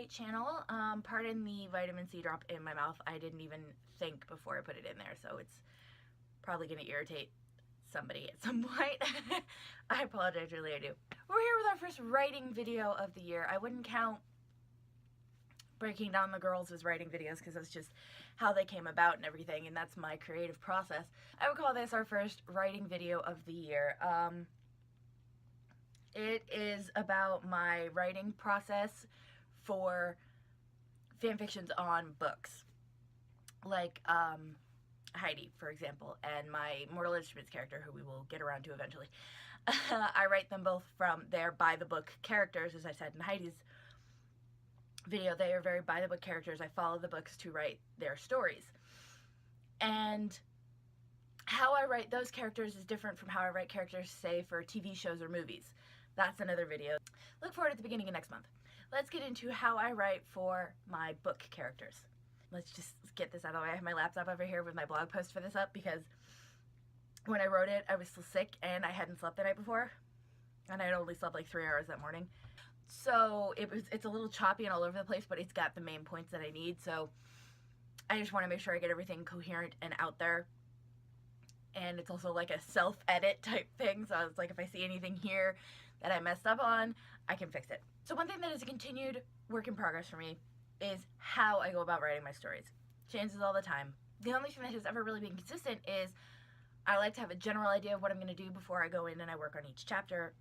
my channel. Pardon the vitamin C drop in my mouth. I didn't even think before I put it in there, so it's probably going to irritate somebody at some point. I apologize, really I do. We're here with our first writing video of the year. I wouldn't count breaking down the girls as writing videos because that's just how they came about and everything, and that's my creative process. I would call this our first writing video of the year. It is about my writing process for fanfictions on books. Like, Heidi, for example, and my Mortal Instruments character, who we will get around to eventually. I write them both from their by-the-book characters, as I said in Heidi's video. They are very by-the-book characters. I follow the books to write their stories. And how I write those characters is different from how I write characters, say, for TV shows or movies. That's another video. Look forward at the beginning of next month. Let's get into how I write for my book characters. Let's just get this out of the way. I have my laptop over here with my blog post for this up because when I wrote it, I was still sick and I hadn't slept the night before. And I had only slept like 3 hours that morning. So it's a little choppy and all over the place, but it's got the main points that I need. So I just want to make sure I get everything coherent and out there. And it's also like a self-edit type thing. So it's like if I see anything here that I messed up on, I can fix it. So one thing that is a continued work in progress for me is how I go about writing my stories. Changes all the time. The only thing that has ever really been consistent is I like to have a general idea of what I'm going to do before I go in and I work on each chapter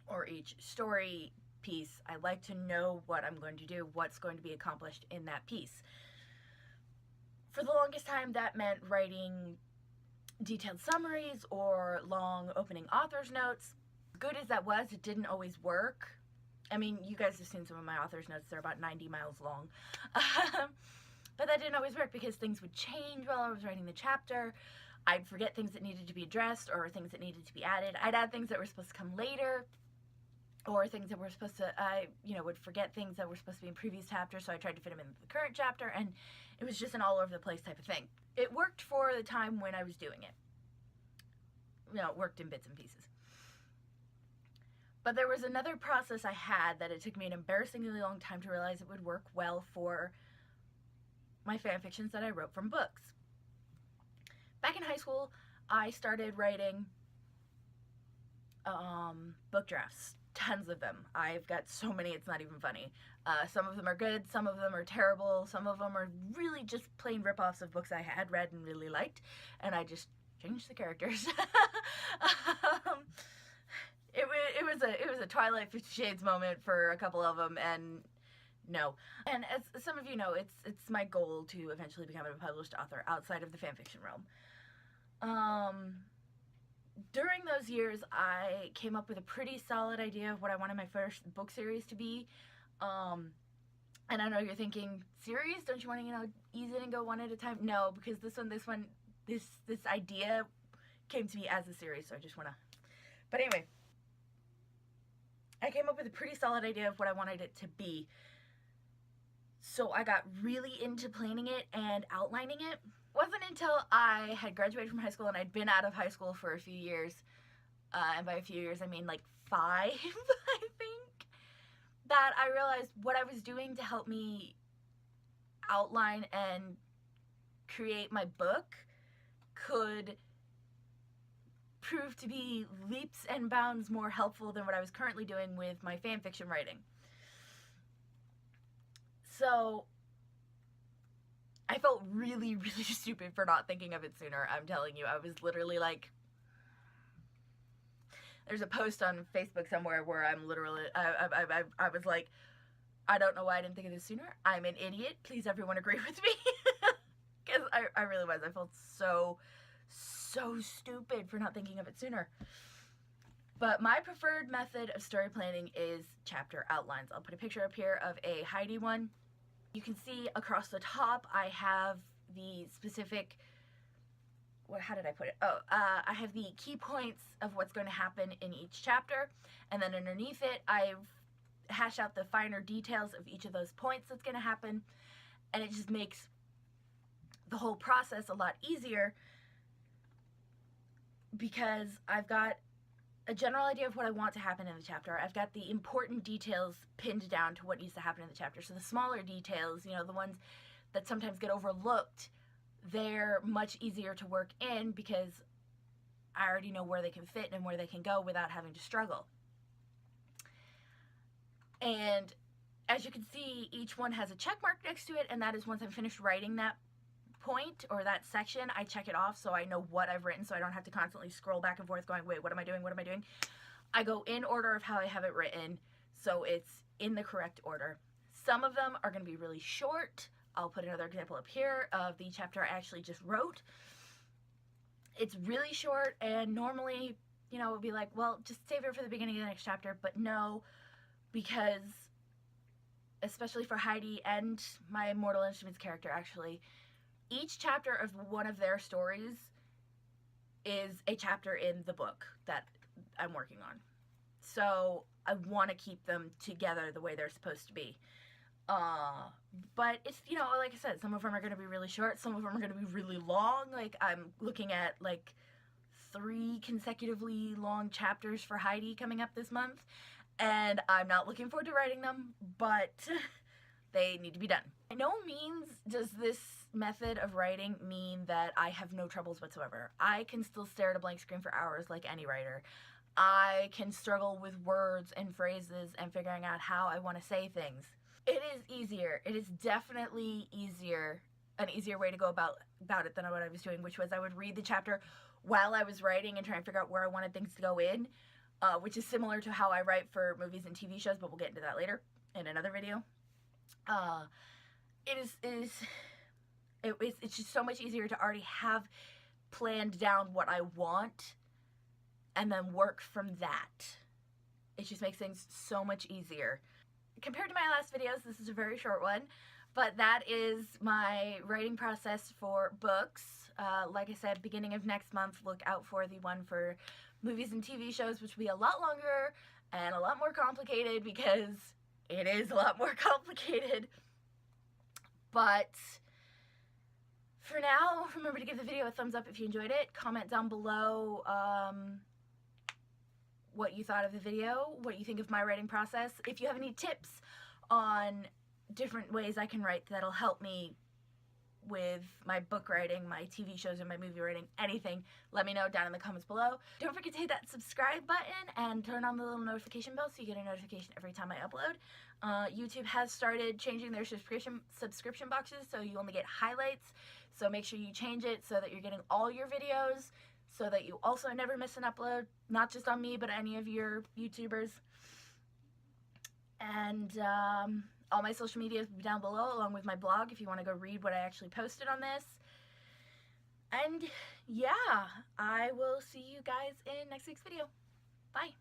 or each story piece. I like to know what I'm going to do, what's going to be accomplished in that piece. For the longest time, that meant writing detailed summaries or long opening author's notes. Good as that was, it didn't always work. I mean, you guys have seen some of my author's notes. They're about 90 miles long. But that didn't always work because things would change while I was writing the chapter. I'd forget things that needed to be addressed or things that needed to be added. I'd add things that were supposed to come later or things that were supposed to, I would forget things that were supposed to be in previous chapters, so I tried to fit them in the current chapter, and it was just an all over the place type of thing. It worked for the time when I was doing it. It worked in bits and pieces. But there was another process I had that it took me an embarrassingly long time to realize it would work well for my fanfictions that I wrote from books. Back in high school, I started writing book drafts. Tons of them. I've got so many, it's not even funny. Some of them are good, some of them are terrible, some of them are really just plain rip-offs of books I had read and really liked, and I just changed the characters. It was a Twilight 50 Shades moment for a couple of them, and no. And as some of you know, it's my goal to eventually become a published author outside of the fanfiction realm. During those years, I came up with a pretty solid idea of what I wanted my first book series to be. And I know you're thinking, series? Don't you want to, ease it and go one at a time? No, because this idea came to me as a series, so I just want to... But anyway, I came up with a pretty solid idea of what I wanted it to be. So I got really into planning it and outlining it. It wasn't until I had graduated from high school and I'd been out of high school for a few years, and by a few years I mean like 5, I think, that I realized what I was doing to help me outline and create my book could prove to be leaps and bounds more helpful than what I was currently doing with my fanfiction writing. So I felt really, really stupid for not thinking of it sooner. I'm telling you, I was literally like, there's a post on Facebook somewhere where I'm literally, I was like, I don't know why I didn't think of this sooner. I'm an idiot. Please everyone agree with me. Because I really was. I felt so stupid for not thinking of it sooner. But my preferred method of story planning is chapter outlines. I'll put a picture up here of a Heidi one. You can see across the top I have the specific, how did I put it? I have the key points of what's going to happen in each chapter, and then underneath it I've hashed out the finer details of each of those points that's going to happen, and it just makes the whole process a lot easier because I've got a general idea of what I want to happen in the chapter. I've got the important details pinned down to what needs to happen in the chapter. So the smaller details, you know, the ones that sometimes get overlooked, they're much easier to work in because I already know where they can fit and where they can go without having to struggle. And as you can see, each one has a check mark next to it, and that is once I'm finished writing that point or that section, I check it off so I know what I've written, so I don't have to constantly scroll back and forth going, wait, what am I doing? What am I doing? I go in order of how I have it written, so it's in the correct order. Some of them are going to be really short. I'll put another example up here of the chapter I actually just wrote. It's really short, and normally, you know, it would be like, well, just save it for the beginning of the next chapter, but no, because especially for Heidi and my Mortal Instruments character, actually, each chapter of one of their stories is a chapter in the book that I'm working on. So I want to keep them together the way they're supposed to be. But it's, you know, like I said, some of them are going to be really short, some of them are going to be really long. Like, I'm looking at, like, 3 consecutively long chapters for Heidi coming up this month, and I'm not looking forward to writing them, but they need to be done. By no means does this method of writing mean that I have no troubles whatsoever. I can still stare at a blank screen for hours like any writer. I can struggle with words and phrases and figuring out how I want to say things. It is easier. It is definitely easier, an easier way to go about it than what I was doing, which was I would read the chapter while I was writing and try and figure out where I wanted things to go in, which is similar to how I write for movies and TV shows, but we'll get into that later in another video. It's just so much easier to already have planned down what I want and then work from that. It just makes things so much easier. Compared to my last videos, this is a very short one, but that is my writing process for books. Like I said, beginning of next month, look out for the one for movies and TV shows, which will be a lot longer and a lot more complicated because it is a lot more complicated. But for now, remember to give the video a thumbs up if you enjoyed it. Comment down below what you thought of the video, what you think of my writing process. If you have any tips on different ways I can write that'll help me with my book writing, my TV shows, and my movie writing, anything, let me know down in the comments below. Don't forget to hit that subscribe button and turn on the little notification bell so you get a notification every time I upload. YouTube has started changing their subscription boxes, so you only get highlights, so make sure you change it so that you're getting all your videos, so that you also never miss an upload, not just on me, but any of your YouTubers. And all my social media will be down below, along with my blog, if you want to go read what I actually posted on this. And yeah, I will see you guys in next week's video. Bye.